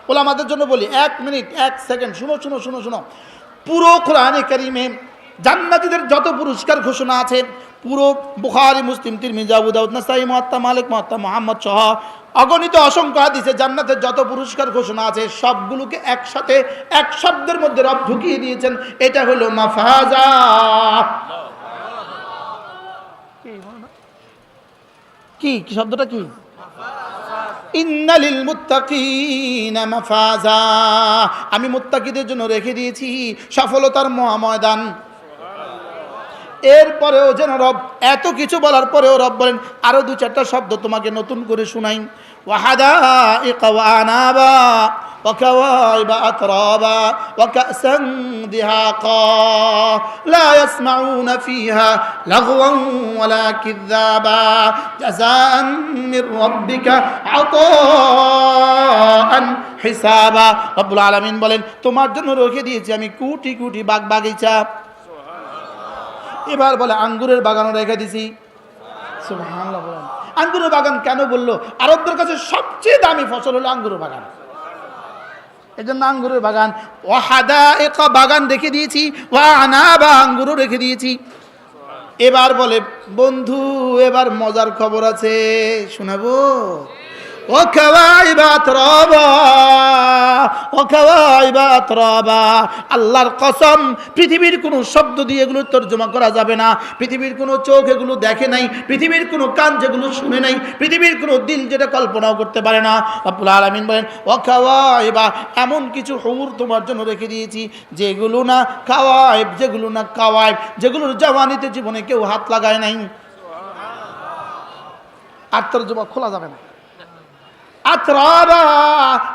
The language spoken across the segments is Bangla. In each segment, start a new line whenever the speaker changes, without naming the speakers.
ওলামাদের জন্য বলি, 1 মিনিট 1 সেকেন্ড শুনো শুনো শুনো শুনো। পুরো কোরআনে কারিমে জান্নাতীদের যত পুরস্কার ঘোষণা আছে, পুরো বুখারী, মুসলিম, তিরমিজি, আবু দাউদ, নাসাঈ, মুয়াত্তা মালিক, মুয়াত্তা মুহাম্মদ সহ অগণিত অসংখ্য হাদিসে জান্নাতের যত পুরস্কার ঘোষণা আছে সবগুলোকে একসাথে এক শব্দের মধ্যে রব ঢুকিয়ে দিয়েছেন। এটা হলো মাফাজা। কি কি শব্দটা কি? ইন্নালিল মুত্তাকিনা মাফাজা। আমি মুত্তাকিদের জন্য রেখে দিয়েছি সফলতার মহাময়দান। এরপরেও যেন রব এত কিছু বলার পরেও রব বলেন আরো 2-4টা শব্দ তোমাকে নতুন করে শুনাই। ওয়াহাদাইকা ওয়া আনাবা ওয়া কাওয়াইবা আতরাবা ওয়া কাসান দিহাকা লা ইয়াসমাউনা ফিহা লাগওয়ান ওয়ালা কিযাবা জাযাআন মির রাব্বিকা আতাআন হিসাবা। রব্বুল আলামিন বলেন তোমার জন্য রেখে দিয়েছি আমি কোটি কোটি বাগ বাগিচা। এবার বলে আঙ্গুরের বাগানও রেখে দিছি। সুবহানাল্লাহ বলেন। আঙ্গুরের বাগান কেন বললো? আরবদের কাছে সবচেয়ে দামি ফসল হলো আঙ্গুরের বাগান, এজন্য আঙ্গুরের বাগান। ওয়াহাদাইকা বাগান রেখে দিয়েছি, ওয়া আনাবা আঙ্গুরও রেখে দিয়েছি। এবার বলে বন্ধু এবার মজার খবর আছে, শোনাবো। ওয়া কাওয়াইবা আতরাবা ওয়া কাওয়াইবা আতরাবা। আল্লাহর কসম পৃথিবীর কোনো শব্দ দিয়ে এগুলো তর্জমা করা যাবে না। পৃথিবীর কোনো চোখ এগুলো দেখে নাই, পৃথিবীর কোনো কান যেগুলো শুনে নাই, পৃথিবীর কোনো দিল যেটা কল্পনাও করতে পারে না। রব্বুল আলামিন বলেন ওয়া কাওয়াইবা এমন কিছু হুর তোমার জন্য রেখে দিয়েছি যেগুলো না কাওয়াইব, যেগুলো না কাওয়াইব, যেগুলোর জওয়ানিতে জীবনে কেউ হাত লাগায় নাই। আর তর্জমা খোলা যাবে না। আতরাবা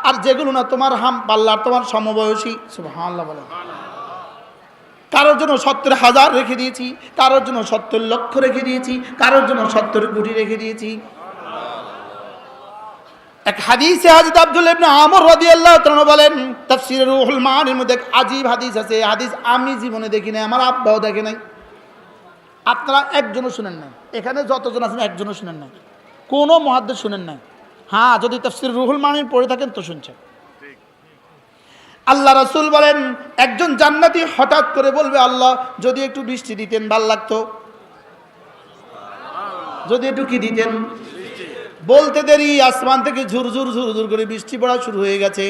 আর যেগুলো না তোমার হাম পাল্লার তোমার সমবয়সী। সুবহানাল্লাহ বলেন। কারোর জন্য 70,000 রেখে দিয়েছি, কারোর জন্য 70 লক্ষ রেখে দিয়েছি, কারোর জন্য 70 কোটি রেখে দিয়েছি। এক হাদিসে হযরত আব্দুল্লাহ ইবনে আমর রাদিয়াল্লাহু তাআলা বলেন, তাফসীরে রুহুল মানির মধ্যে আজীব হাদিস আছে। হাদিস আমি জীবনে দেখি নাই, আমার আব্বাও দেখে নাই, আপনারা একজনও শুনেন নাই, এখানে যতজন আছেন একজনও শুনেন নাই, কোনো মুহাদ্দিস শুনেন নাই। হ্যাঁ, যদি তাফসীর রুহুল মানির পড়ে থাকেন তো শুনছেন। আল্লাহ রাসূল বলেন একজন জান্নাতি হঠাৎ করে বলবে আল্লাহ যদি একটু বৃষ্টি দিতেন ভাল লাগতো, যদি একটু কি দিতেন। বলতে দেরি আসমান থেকে ঝুরঝুর ঝুরঝুর করে বৃষ্টি পড়া শুরু হয়ে গেছে।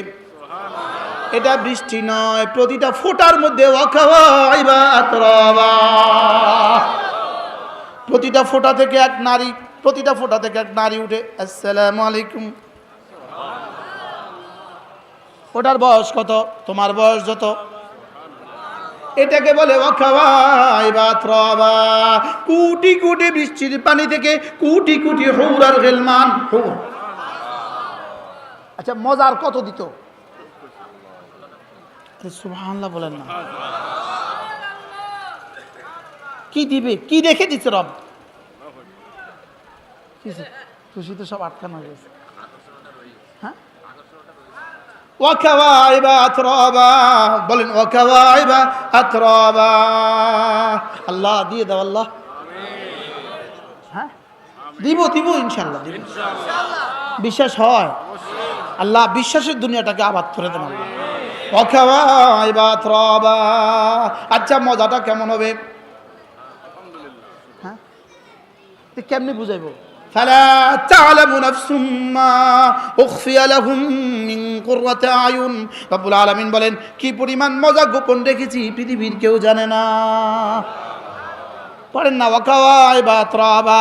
এটা বৃষ্টি নয়, প্রতিটা ফোঁটার মধ্যে ওয়াকাওয়াইবা আতরাবা। প্রতিটা ফোঁটা থেকে এক নারী, প্রতিটা ফোঁটা থেকে এক নারী উঠে আসসালামু আলাইকুম। ওটার বয়স কত? তোমার বয়স যত। এটাকে বলে ওয়াকাওয়াইবা আতরাবা। কোটি কোটি বৃষ্টির পানি থেকে কোটি কোটি হুর আর গিলমান। হুর আচ্ছা মজার কত দিত? সুবহানাল্লাহ বলেন না। কি দিবে? কি রেখে দিচ্ছে রব? খুশি তো সব আটকানো হয়ে গেছে। হ্যাঁ, ওয়াকাওয়াইবা আতরাবা বলেন, ওয়াকাওয়াইবা আতরাবা। আল্লাহ দিয়ে দাও আল্লাহ। হ্যাঁ দিব দিব ইনশাআল্লাহ দিব। বিশ্বাস হয়? আল্লাহ বিশ্বাসের দুনিয়াটাকে আবাদ করে দেন। ওয়াকাওয়াইবা আতরাবা। আচ্ছা মজাটা কেমন হবে? হ্যাঁ কেমনি বুঝাইব? فلا تعلم نفس ما أخفي لهم من قرة أعين। রব্বুল আলামিন বলেন কি পরিমাণ মজা গোপন রেখেছি পৃথিবীর কেউ জানে না। পড়েন না ওয়াকাওয়াইবা আতরাবা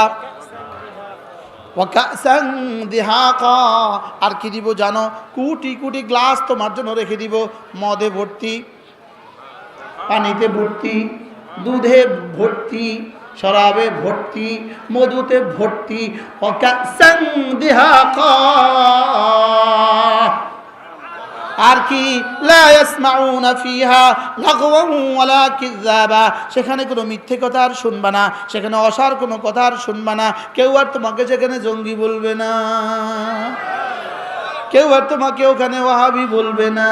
ওয়া কাসান দিহাকা। আর কি দিব জানো? কোটি কোটি গ্লাস তোমার জন্য রেখে দিব, মদে ভর্তি, পানিতে ভর্তি, দুধে ভর্তি, শরাবে ভর্তি, মধুতে ভর্তি। ওয়াকাসান দিহাকা। আর কি? লা ইয়াসমাউনা ফিহা লাগওয়ান ওয়ালা কিযাবা। সেখানে কোনো মিথ্যে কথা আর শুনবা না, সেখানে অসার কোনো কথা আর শুনবা না। কেউ আর তোমাকে সেখানে জঙ্গি বলবে না, কেউ আর তোমাকে ওখানে ওয়াহাবি বলবে না,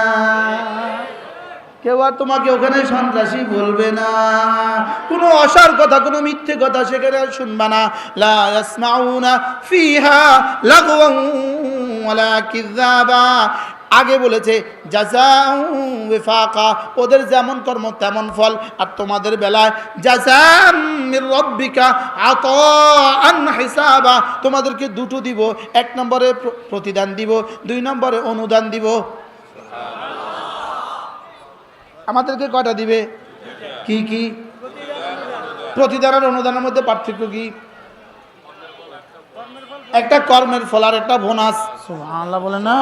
কেউ আর তোমাকে ওখানে সন্ত্রাসী বলবে না। কোনো অসার কথা, কোনো মিথ্যে কথা সেখানে আর শুনবা না। লা ইয়াসমাউনা ফিহা লাগওয়ান ওয়ালা কিযাবা। আগে বলেছে জাযাউ ওয়াফাকা, ওদের যেমন কর্ম তেমন ফল। আর তোমাদের বেলায় জাযাম মির রাব্বিকা আতাআন হিসাবা, তোমাদেরকে দুটো দিব, এক নম্বরে প্রতিদান দিব, দুই নম্বরে অনুদান দিব। আমাদেরকে কয়টা দিবে? কি কি? প্রতিদান আর অনুদানের মধ্যে পার্থক্য কি? একটা কর্মের ফল আর একটা বোনাস। সুবহানাল্লাহ বলে না।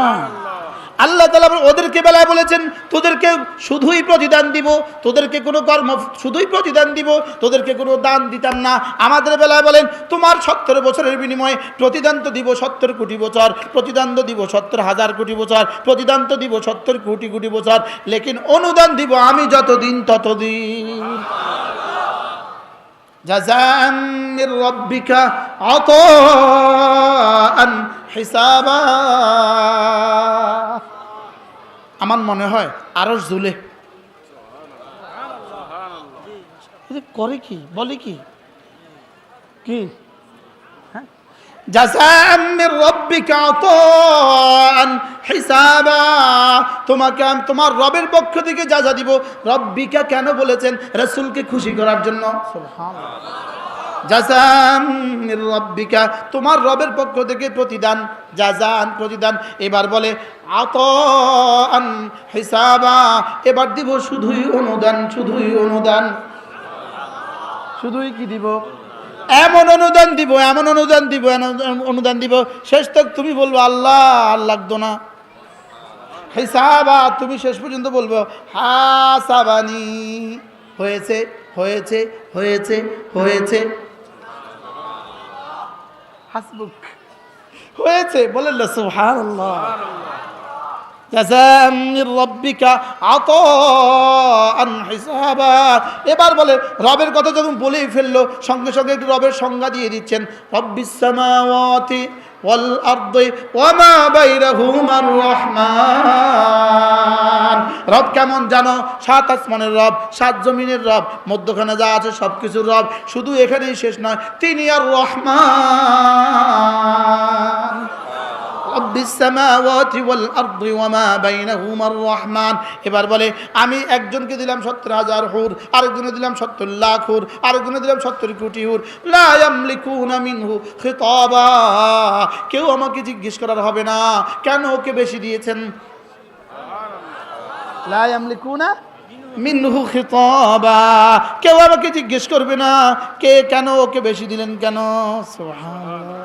আল্লাহ তাআলা ওদেরকে বেলায় বলেছেন তোদেরকে শুধুই প্রতিদান দিব, তোদেরকে কোনো কর্ম শুধুই প্রতিদান দিব, তোদেরকে কোনো দান দিতাম না। আমাদের বেলায় বলেন তোমার 70 বছরের বিনিময়ে প্রতিদান তো দিব 70 কোটি বছর, প্রতিদান তো দিব 70,000 কোটি বছর, প্রতিদান তো দিব 70 কোটি কোটি বছর, লেকিন অনুদান দিব আমি যতদিন ততদিন। জাযাম মির রাব্বিকা আতাআন হিসাবা। আমার মনে হয় আরশ ঝুলে করে কি বলে কি কি জাযাম মির রাব্বিকা আতাআন হিসাবা, তোমাকে তোমার রবের পক্ষ থেকে যা দিব। রব্বিকা কেন বলেছেন? রাসূলকে খুশি করার জন্য। সুবহানাল্লাহ। জাযাম মির রাব্বিকা, তোমার রবের পক্ষ থেকে প্রতিদান, জাযান প্রতিদান। এবার বলে আতাআন হিসাবা, এবার দিব শুধুই অনুদান, শুধুই অনুদান। শুধুই কি দিব? এমন অনুদান দিব, এমন অনুদান দিব, অনুদান দিব শেষ তক তুমি বলবো আল্লাহ আর লাগতো না। হিসাবা, তুমি শেষ পর্যন্ত বলবো হাসাবানি, হয়েছে হয়েছে হয়েছে হয়েছে, হাসবুক, হয়েছে। বলেন না সুবহানাল্লাহ। জাযাম মির রাব্বিকা আতাআন হিসাবা। এবার বলে রবের কথা যখন বলেই ফেললো সঙ্গে সঙ্গে একটু রবের সংজ্ঞা দিয়ে দিচ্ছেন। রব্বিস সামাওয়াতি ওয়াল আরদি ওয়া মা বাইনাহুমার রহমান। রব কেমন জানো? 7 আসমানের রব, 7 জমিনের রব, মধ্যখানে যা আছে সবকিছুর রব। শুধু এখানেই শেষ নয়, তিনি আর রহমান। রব্বিস সামাওয়াতি ওয়াল আরদি ওয়া মা বাইনাহুমার রহমান। এবার বলে আমি একজনকে দিলাম 70,000 হুর, আরেকজনে দিলাম 70 লাখ হুর, আরেকজনে দিলাম 70 কোটি হুর। লা ইয়ামলিকুনা মিনহু খিতাবা, কেউ আমাকে জিজ্ঞেস করার হবে না কেন ওকে বেশি দিয়েছেন। লা ইয়ামলিকুনা মিনহু খিতাবা, কেউ আমাকে জিজ্ঞেস করবে না কে কেন ওকে বেশি দিলেন কেন। সুবহানাল্লাহ।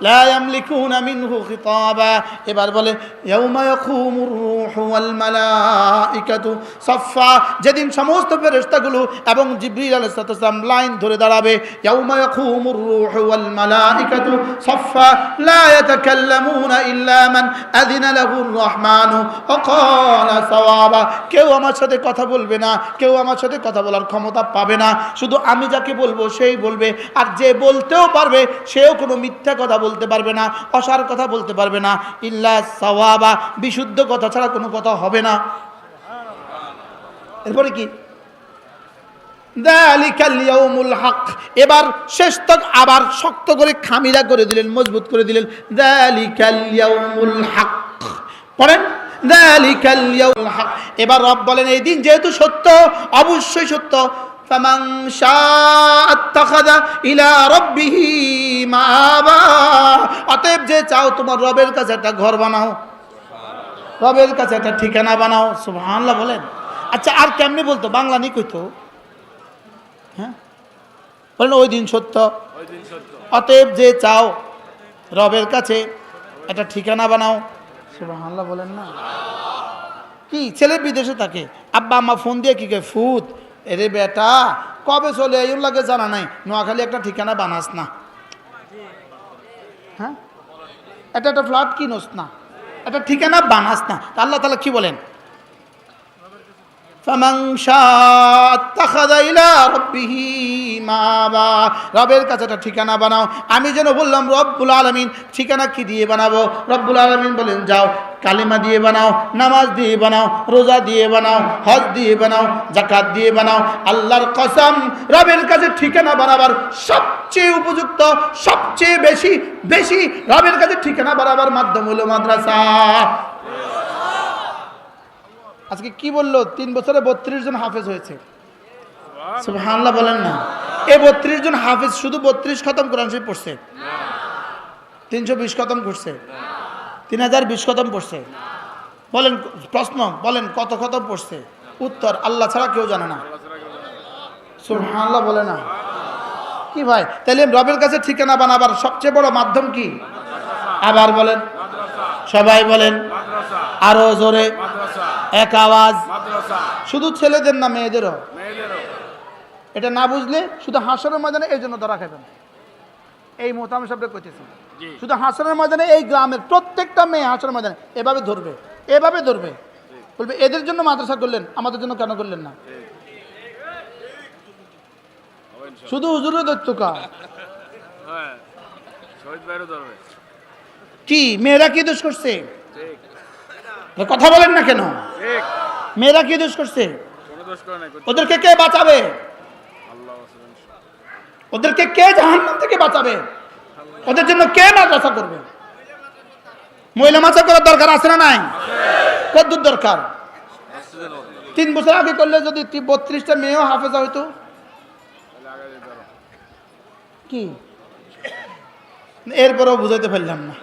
লা ইয়ামলিকুনা মিনহু খিতাবা। এবার বলে ইয়াউমা ইয়াকুমুর রূহু ওয়াল মালাইকাতু সাফফা, যেদিন সমস্ত ফেরেশতাগুলো এবং জিবরিল আলাইহিস সালাম লাইন ধরে দাঁড়াবে। ইয়াউমা ইয়াকুমুর রূহু ওয়াল মালাইকাতু সাফফা লা ইয়াতাকাল্লামুনা ইল্লা মান আযিনা লাহুর রহমানু ওয়া ক্বালা সাওয়াবা, কেউ আমার সাথে কথা বলবে না, কেউ আমার সাথে কথা বলার ক্ষমতা পাবে না, শুধু আমি যাকে বলবো সেই বলবে। আর যে বলতেও পারবে সেও কোনো মিথ্যা কথা বলতে পারবে না, অসার কথা বলতে পারবে না। ইল্লা সাওয়াবা, বিশুদ্ধ কথা ছাড়া কোনো কথা হবে না। এরপরে কি? যালিকাল ইয়াউমুল হক। এবার শেষ তক আবার শক্ত করে খামিরা করে দিলেন, মজবুত করে দিলেন। যালিকাল ইয়াউমুল হক পড়েন, যালিকাল ইয়াউমুল হক। এবার রব বলেন এই দিন যেহেতু সত্য, অবশ্যই সত্য। ফামান শাআ আত্তাখাযা ইলা রাব্বিহি মাআবা, অতএব যে চাও তোমার রবের কাছে একটা ঘর বানাও, রবের কাছে একটা ঠিকানা বানাও। সুবহানাল্লাহ বলেন। আচ্ছা আর কেমনে বলতো? বাংলা নি কইতো? হ্যাঁ বলেন ওই দিন সত্য, অতএব যে চাও রবের কাছে একটা ঠিকানা বানাও। সুবহানাল্লাহ বলেন না। কি ছেলে বিদেশে থাকে, আব্বা আম্মা ফোন দিয়ে কি কয়, ফুত এরে বেটা কবে চলে এই লাগে জানা নাই, নোয়াখালী একটা ঠিকানা বানাস না। হ্যাঁ এটা একটা ফ্ল্যাট কিনোস না, একটা ঠিকানা বানাস না। আল্লাহ তাআলা কি বলেন? ফামান শাআ আত্তাখাযা ইলা রাব্বিহি মাআবা, রবের কাছে একটা ঠিকানা বানাও। আমি যেন বললাম রব্বুল আলামিন ঠিকানা কি দিয়ে বানাবো? রব্বুল আলামিন বলেন যাও কালিমা দিয়ে বানাও, নামাজ দিয়ে বানাও, রোজা দিয়ে বানাও, হজ দিয়ে বানাও, যাকাত দিয়ে বানাও। আল্লাহর কসম, রবের কাছে ঠিকানা বানাবার সবচেয়ে উপযুক্ত, সবচেয়ে বেশি রবের কাছে ঠিকানা বানাবার মাধ্যম হলো মাদ্রাসা। আজকে কি বললো 3 বছরে 32 জন হাফেজ হয়েছে। সুবহানাল্লাহ বলেন না। এই 32 জন হাফেজ শুধু 32 খতম কোরআন শরীফ পড়ছে? 320 খতম করছে? 3020 খতম পড়ছে? বলেন, প্রশ্ন বলেন কত খতম পড়ছে? উত্তর আল্লাহ ছাড়া কেউ জানে না। সুবহানাল্লাহ বলে না। কি ভাই, তাহলে রবের কাছে ঠিকানা বানাবার সবচেয়ে বড় মাধ্যম কি? আবার বলেন, সবাই বলেন আরো জোরে, এক আওয়াজ। শুধু ছেলেদের না মেয়েদেরও? এটা না বুঝলে শুধু হাসরের ময়দানে এই জন্য ধরা খাবেন। এই মোহতাম সাহেবরা কইতেছি, শুধু হাসরের ময়দানে এই গ্রামের প্রত্যেকটা মেয়ে হাসরের ময়দানে এভাবে ধরবে, এভাবে ধরবে, বলবে এদের জন্য মাদ্রাসা করলেন, আমাদের জন্য কেন করলেন না? শুধু হুজুরের দৈত্য কা কি? মেয়েরা কি দোষ করছে? কথা বলেন না কেন? মেয়েরা কি দোষ করছে? ওদেরকে কে বাঁচাবে? ওদেরকে কে জাহান্নাম থেকে বাঁচাবে? ওদের জন্য কে মাদ্রাসা করবে? মহিলা মাদ্রাসা করার দরকার আছে না নাই? কতদূর দরকার? 3 বছর আগে করলে যদি 32টা মেয়েও হাফেজা হইতো কি? এরপরেও বুঝাইতে পারলাম না।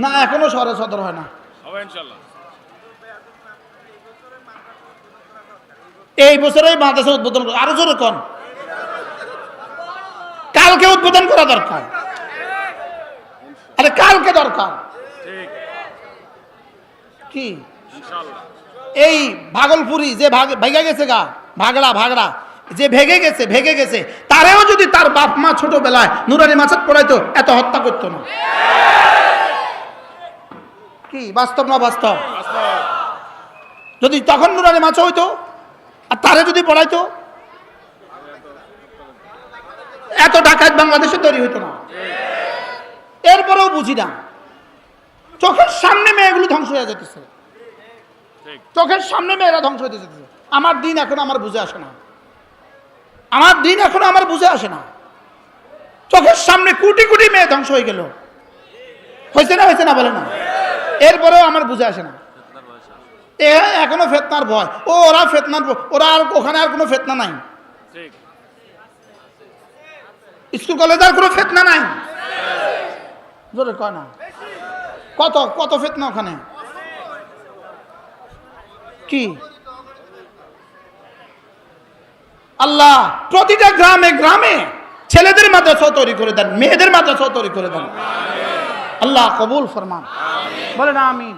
না এখনো শহরে সদর হয় না। এই বছরেই মাদ্রাসা উদ্বোধন করে, আরো জোরে কোন, কালকে উদ্বোধন করা দরকার। আরে কালকে দরকার কি? এই ভাগলপুরি যে ভেঙে গেছে গা, ভাগড়া যে ভেঙে গেছে তারেও যদি তার বাপ মা ছোটবেলায় নুরানি মাসাদ পড়াইতো এত হত্যা করতো না। কি বাস্তব না বাস্তব? যদি তখন নুরানি মাছ হইতো আর তারে যদি পড়াইতো এত ডাকাত বাংলাদেশে তৈরি হইতো না। এরপরেও বুঝি না, চোখের সামনে মেয়েগুলো ধ্বংস হয়ে যেতেছে, চোখের সামনে মেয়েরা ধ্বংস হয়ে যেতেছে। আমার দিন এখন আমার বুঝে আসে না, আমার দিন এখন আমার বুঝে আসে না। চোখের সামনে কোটি কোটি মেয়ে ধ্বংস হয়ে গেল, হয়েছে না বলে না? এরপরেও আমার বুঝে আসে না। এখনো ফেতনার ভয়। ওরা ফেতনার, ওরা আর ওখানে আর কোনো ফেতনা নাই। স্কুল কলেজে আর কোনো ফেতনা নাই। জোরে কয় না। কত কত ফেতনা ওখানে। কি আল্লাহ প্রতিটা গ্রামে গ্রামে ছেলেদের মাদ্রাসা তৈরি করে দেন, মেয়েদের মাদ্রাসা তৈরি করে দেন। আল্লাহ কবুল ফরমান, বলেন আমিন।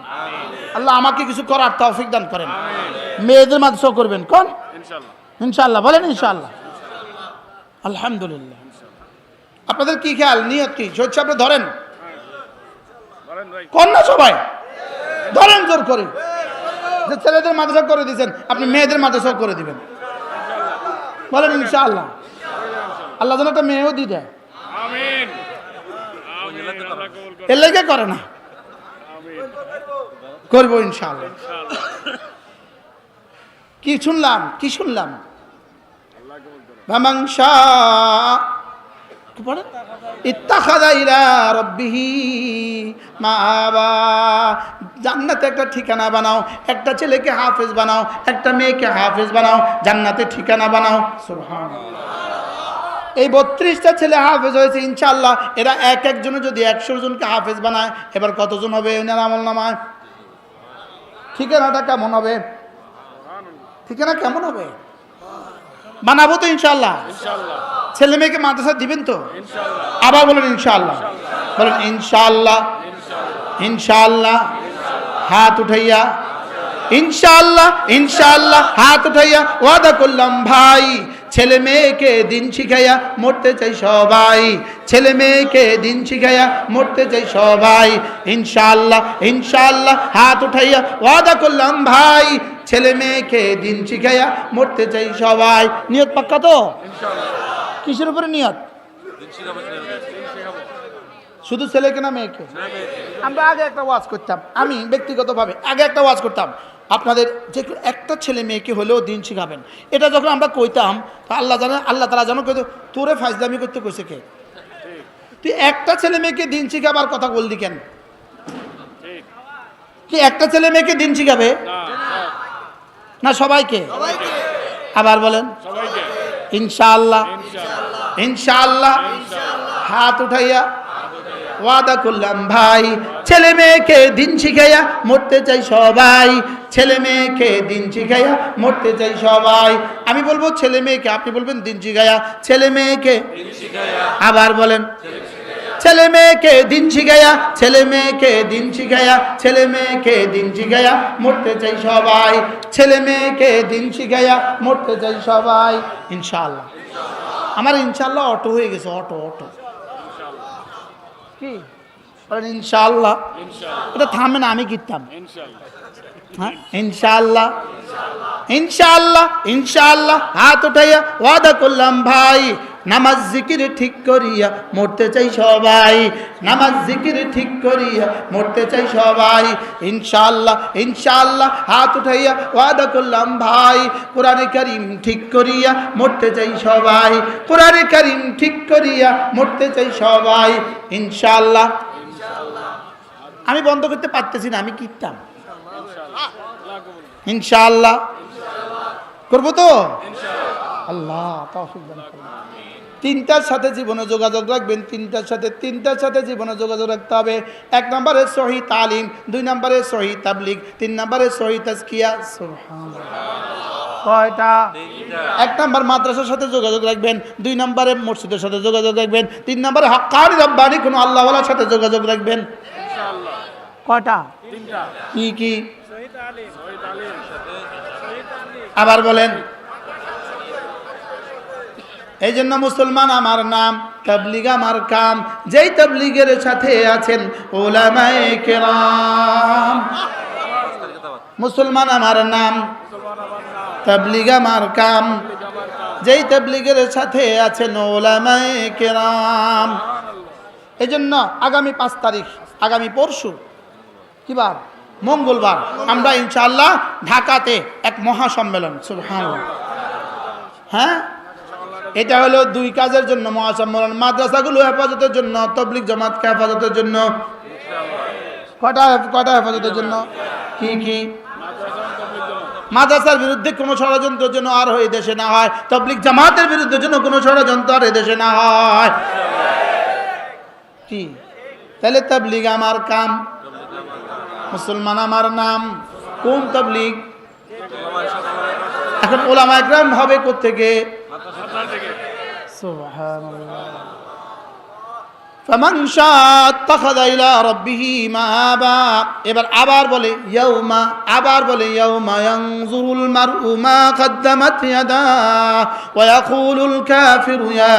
আল্লাহ আমাকে কিছু করার তৌফিক দান করেন। মেয়েদের মাদ্রাসা করবেন কোন? ইনশাআল্লাহ বলেন ইনশাআল্লাহ। আলহামদুলিল্লাহ। আপনাদের কি খেয়াল, নিয়ত কি? সহ্য আপনি ধরেন কোন না, সবাই ধরেন জোর করে, যে ছেলেদের মাদ্রাসা করে দিয়েছেন আপনি মেয়েদের মাদ্রাসা করে দিবেন। বলেন ইনশাআল্লাহ। আল্লাহ যেন একটা মেয়েও দিয়ে দেয়। এর লেগে করে না, করবো ইনশাআল্লাহ। কি শুনলাম জান্নাতে একটা ঠিকানা বানাও, একটা ছেলেকে হাফেজ বানাও, একটা মেয়েকে হাফেজ বানাও, জান্নাতে ঠিকানা বানাও। সুবহানাল্লাহ। এই 32টা ছেলে হাফেজ হয়েছে ইনশাআল্লাহ। এরা এক একজনে যদি 100 জনকে হাফেজ বানায়, এবার কতজন হবে এনার আমল নামায়? ঠিকানাটা কেমন হবে? ঠিকানা কেমন হবে? বানাবো তো ইনশাআল্লাহ। ছেলে মেয়েকে মাদ্রাসা দিবেন তো? আবার বলেন ইনশাআল্লাহ। বলেন ইনশাআল্লাহ। ইনশাআল্লাহ হাত উঠাইয়া, ইনশাআল্লাহ ইনশাআল্লাহ হাত উঠাইয়া ওয়াদা করলাম ভাই, ছেলে মেয়েকে দিন শিখাইয়া মরতে চাই সবাই, ছেলে মেয়েকে দিন শিখাইয়া মরতে চাই সবাই। ইনশাআল্লাহ ইনশাআল্লাহ হাত উঠাইয়া ওয়াদা করলাম ভাই, ছেলে মেয়েকে দিন শিখাইয়া মরতে চাই সবাই। নিয়ত পাক্কা তো? কিসের উপরে নিয়ত? শুধু ছেলেকে না মেয়েকে? আমরা আগে একটা ওয়াজ করতাম, আমি ব্যক্তিগতভাবে আগে একটা ওয়াজ করতাম, আপনাদের যে একটা ছেলে মেয়েকে হলেও দিন শিখাবেন। এটা যখন আমরা কইতাম আল্লাহ জানে, আল্লাহ তাআলা যেন কইতো তোরে ফাজলামি করতে কইছে কে? তুই একটা ছেলে মেয়েকে দিন শিখাবার কথা বললি কেন? কি একটা ছেলে মেয়েকে দিন শিখাবে? না সবাইকে? আবার বলেন ইনশাআল্লাহ। ইনশাআল্লাহ হাত উঠাইয়া ওয়াদা করলাম ভাই, ছেলে মেয়েকে দিন শিখাইয়া মরতে চাই সবাই। ছেলে মেয়েকে দিন শিখাইয়া মরতে চাই সবাই। আমি বলবো ছেলে মেয়েকে, আপনি বলবেন দিন শিখাইয়া। ছেলে মেয়েকে আবার বলেন ছেলে মেয়েকে দিন শিখাইয়া, ছেলে মেয়েকে দিন শিখাইয়া, ছেলে মেয়েকে দিন শিখাইয়া মরতে চাই সবাই। ছেলে মেয়েকে দিন শিখাইয়া মরতে চাই সবাই। ইনশাআল্লাহ। আমার ইনশাআল্লাহ অটো হয়ে গেছে, অটো অটো কি বলেন? ইনশাআল্লাহ। এটা থামে না, আমি কিনতাম। হ্যাঁ ইনশাআল্লাহ ইনশাআল্লাহ ইনশাআল্লাহ হাত উঠাইয়া ওয়াদা করলাম ভাই, নামাজ জিকির ঠিক করিয়া মরতে চাই সবাই। নামাজ জিকির ঠিক করিয়া মরতে চাই সবাই। ইনশাআল্লাহ ইনশাআল্লাহ হাত উঠাইয়া ওয়াদা করলাম ভাই, কোরআনে কারীম ঠিক করিয়া মরতে চাই সবাই। কোরআনে কারীম ঠিক করিয়া মরতে চাই সবাই। ইনশাআল্লাহ। আমি বন্ধ করতে পারতেছি না, আমি কিনতাম। ইনশাআল্লাহ করবো তো? আল্লাহ তৌফিক দান করুন। তিনটার সাথে জীবনে যোগাযোগ রাখবেন, তিনটার সাথে জীবনে যোগাযোগ রাখতে হবে। 1 নম্বরে সহি তালিম, 2 নম্বরে সহি তাবলীগ, 3 নম্বরে সহি তাজকিয়া। সুবহানাল্লাহ। কয়টা? 1 নম্বর মাদ্রাসার সাথে যোগাযোগ রাখবেন, 2 নম্বরে মসজিদের সাথে যোগাযোগ রাখবেন, 3 নম্বরে হাক্কানি রব্বানি কোন আল্লাহওয়ালার সাথে যোগাযোগ রাখবেন। ইনশাআল্লাহ। কয়টা? 3টা। কি কি? সহি তালিম, সহি তালিম, সহি তালিম। আবার বলেন। এই জন্য মুসলমান আমার নাম, তাবলীগ আমার কাম। যেই তাবলীগের সাথে আছেন উলামায়ে কেরাম। মুসলমান আমার নাম, তাবলীগ আমার কাম। যেই তাবলীগের সাথে আছেন উলামায়ে কেরাম। এই জন্য আগামী 5 তারিখ, আগামী পরশু কি বার? মঙ্গলবার আমরা ইনশাআল্লাহ ঢাকাতে এক মহাসম্মেলন। সুবহানাল্লাহ। হ্যাঁ, এটা হলো 2 কাজের জন্য মহাসম্মেলন। মাদ্রাসাগুলো হেফাজতের জন্য, তাবলীগ জামাতকে হেফাজতের জন্য। কটা হেফাজতের জন্য? কি কি? মাদ্রাসার বিরুদ্ধে কোনো ষড়যন্ত্রের জন্য আর এই দেশে না হয়, তাবলীগ জামাতের বিরুদ্ধে জন্য কোনো ষড়যন্ত্র আর এই দেশে না হয়। কি? তাহলে তাবলীগ আমার কাম, মুসলমান আমার নাম। কোন তাবলীগ? এখন উলামা ইকরাম হবে কোত্থেকে? সুবহানাল্লাহ। ফামান শাআ আত্তাখাযা ইলা রাব্বিহি মাআবা। এবার আবার বলে ইয়াউমা, আবার বলে ইয়াউমা ইয়ানজুরুল মারউ মা কদ্দামাত ইয়াদা ওয়া ইয়াকুলুল কাফিরু ইয়া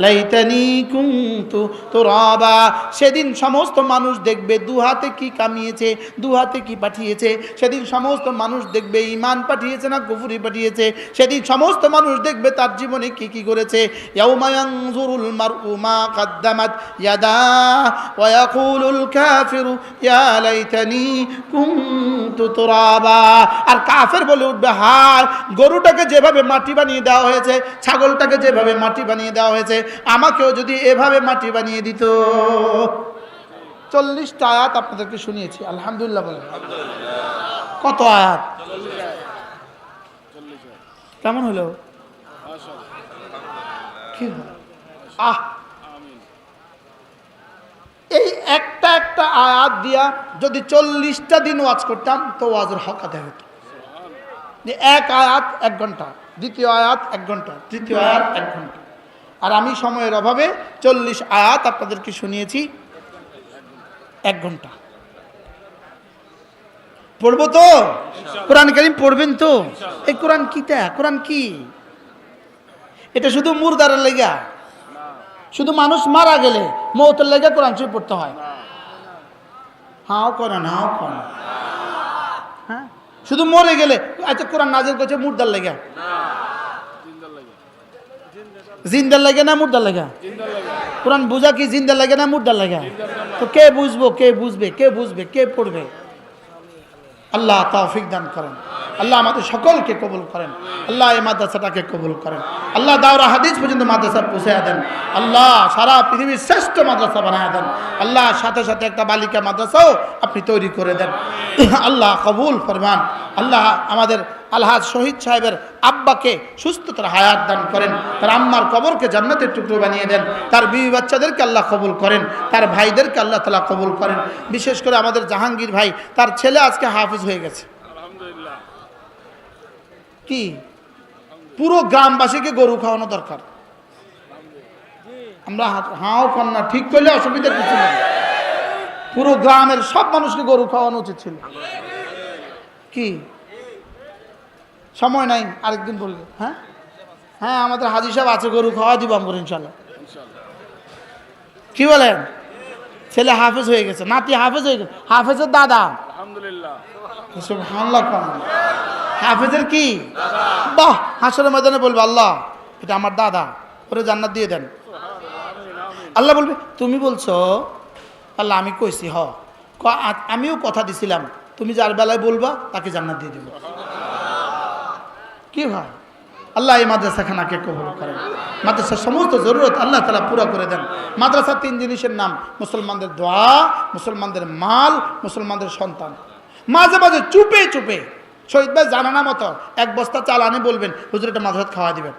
লাইতানি কুনতু তুরাবা। সেদিন সমস্ত মানুষ দেখবে 2 হাতে কি কামিয়েছে, 2 হাতে কি পাঠিয়েছে। সেদিন সমস্ত মানুষ দেখবে ঈমান পাঠিয়েছে না কুফরি পাঠিয়েছে। সেদিন সমস্ত মানুষ দেখবে তার জীবনে কি কি করেছে। ইয়াউমা ইয়ানজুরুল মারউ মা কদ্দামাত ইয়াদা ওয়া ইয়াকুলুল কাফিরু ইয়া লাইতানি কুনতু তুরাবা। আর কাফের বলে উঠবে, হায়, গরুটাকে যেভাবে মাটি বানিয়ে দেওয়া হয়েছে, ছাগলটাকে যেভাবে মাটি বানিয়ে দেওয়া হয়েছে, আমাকেও যদি এভাবে মাটি বানিয়ে দিত। 40টা আয়াত আপনাদেরকে শুনিয়েছি। আলহামদুলিল্লাহ বলেন। কত আয়াত? কেমন হলো? কি হলো? এই একটা একটা আয়াত দিয়া যদি 40টা দিন ওয়াজ করতাম তো ওয়াজের হক আদায় হতো। যে এক আয়াত 1 ঘন্টা, দ্বিতীয় আয়াত 1 ঘন্টা, তৃতীয় আয়াত 1 ঘন্টা। আর আমি সময়ের অভাবে 40 আয়াত আপনাদেরকে শুনিয়েছি 1 ঘন্টা। পড়বো তো? কোরআন কারীম পড়বেন তো? এই কোরআন কিটা? কোরআন কি? এটা শুধু মুরদারের লেগা? শুধু মানুষ মারা গেলে মৌতের লেগে কোরআন শরীফ পড়তে হয়? হাও করেন, হাও করেন। হ্যাঁ, শুধু মরে গেলে আচ্ছা কোরআন নাজিল করছে মুর্দার লেগে? জিন্দার লাগে না মুর্দার লাগে? কোরআন বুঝা কি জিন্দার লাগে না মুর্দার লাগে? তো কে বুঝবো, কে বুঝবে, কে বুঝবে, কে পড়বে? আল্লাহ তৌফিক দান করেন। আল্লাহ আমাদের সকলকে কবুল করেন। আল্লাহ এই মাদ্রাসাটাকে কবুল করেন। আল্লাহ দাওরা হাদিস পর্যন্ত মাদ্রাসা পৌঁছে দেন। আল্লাহ সারা পৃথিবীর শ্রেষ্ঠ মাদ্রাসা বানায় দেন। আল্লাহ সাথে সাথে একটা বালিকা মাদ্রাসাও আপনি তৈরি করে দেন। আল্লাহ কবুল ফরমান। আল্লাহ আমাদের আলহাজ শহীদ সাহেবের আব্বাকে সুস্থতার হায়াত দান করেন। তার আম্মার কবরকে জান্নাতের টুকরো বানিয়ে দেন। তার বিবি বাচ্চাদেরকে আল্লাহ কবুল করেন। তার ভাইদেরকে আল্লাহ তাআলা কবুল করেন। বিশেষ করে আমাদের জাহাঙ্গীর ভাই, তার ছেলে আজকে হাফেজ হয়ে গেছে। কি পুরো গ্রামবাসীকে গরু খাওয়ানো দরকার। আমরা হাও কন্যা ঠিক করলে অসুবিধা কিছু নেই। পুরো গ্রামের সব মানুষকে গরু খাওয়ানো উচিত ছিল। কি সময় নাই, আরেকদিন বলবে। হ্যাঁ হ্যাঁ, আমাদের হাজী সাহেব আছে, গরু খাওয়া দিব আমরা ইনশাল্লাহ। কি বলেন? ছেলে হাফেজ হয়ে গেছে, নাতি হাফেজ হয়ে গেছে, হাফেজের দাদা। আলহামদুলিল্লাহ। সুবহানাল্লাহ। হাফেজের কি বাহ, হাসরের ময়দানে বলবে আল্লাহ এটা আমার দাদা, ওরে জান্নাত দিয়ে দেন। আল্লাহ বলবে তুমি বলছো? আল্লাহ আমি কইছি হ, আমিও কথা দিছিলাম, তুমি যার বেলায় বলবা তাকে জান্নাত দিয়ে দেব। কি ভাই, আল্লাহ এই মাদ্রাসাখানাকে কবুল করেন। মাদ্রাসার সমস্ত জরুরত আল্লাহ তাআলা পুরা করে দেন। মাদ্রাসার 3 জিনিসের নাম: মুসলমানদের দোয়া, মুসলমানদের মাল, মুসলমানদের সন্তান। মাঝে মাঝে চুপে চুপে শহীদ ভাই জানা না মতো 1 বস্তা চাল আনে বলবেন হুজুর এটা মাদ্রাসাত খাওয়া দিবেন।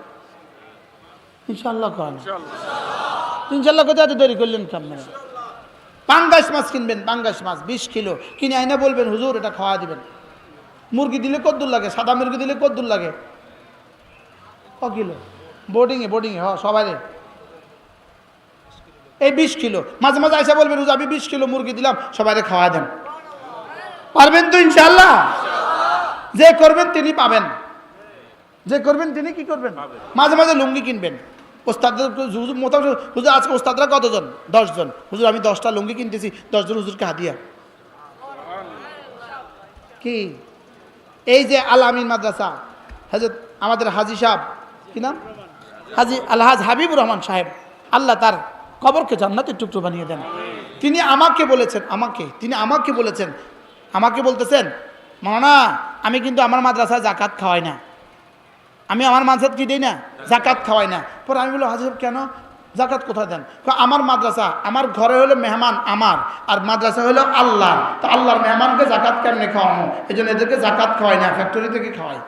ইনশাআল্লাহ করেন। ইনশাআল্লাহ কোথায় এত দেরি করলেন কেমন? পাঙ্গাস মাছ কিনবেন, পাঙ্গাস মাছ 20 কিলো কিনে আইনা বলবেন হুজুর এটা খাওয়া দিবেন। মুরগি দিলে কদ্দুর লাগে? সাদা মুরগি দিলে কদ্দুর লাগে? ক কিলো? বোর্ডিংয়ে সবাই এই 20 কিলো। মাঝে মাঝে আইসা বলবেন হুজুর আমি 20 কিলো মুরগি দিলাম, সবাই খাওয়া দেন। পারবেন তো ইনশাআল্লাহ? যে করবেন তিনি পাবেন, যে করবেন তিনি কি করবেন? মাঝে মাঝে লুঙ্গি কিনবেন। ওস্তাদের মোটামুটি হুজুর আজকে ওস্তাদরা কতজন? 10 জন। হুজুর আমি 10টা লুঙ্গি কিনতেছি, 10 জন হুজুরকে হাদিয়া। কি এই যে আল আমিন মাদ্রাসা, হযরত আমাদের হাজী সাহেব, কি নাম? হাজী আলহাজ হাবিবুর রহমান সাহেব, আল্লাহ তার কবরকে জান্নাতের টুকরো বানিয়ে দেন। তিনি আমাকে বলেছেন, আমাকে বলতেছেন মাওলানা আমি কিন্তু আমার মাদ্রাসায় জাকাত খাওয়াই না, আমি আমার মাদ্রাসাত কি দিই না? জাকাত খাওয়াই না। পরে আমি বললাম হাজী সাহেব কেন? জাকাত কোথায় দেন? আমার মাদ্রাসা, আমার ঘরে হলো মেহমান আমার, আর মাদ্রাসা হলো আল্লাহ, তো আল্লাহর মেহমানকে জাকাত কেমনে খাওয়ানো? এই জন্য এদেরকে জাকাত খাওয়াই না, ফ্যাক্টরি থেকে খাওয়াই।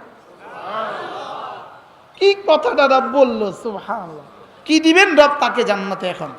কি কথা দাদা বললো! সুবহানাল্লাহ। কি দিবেন রব তাকে জান্নাতে এখন?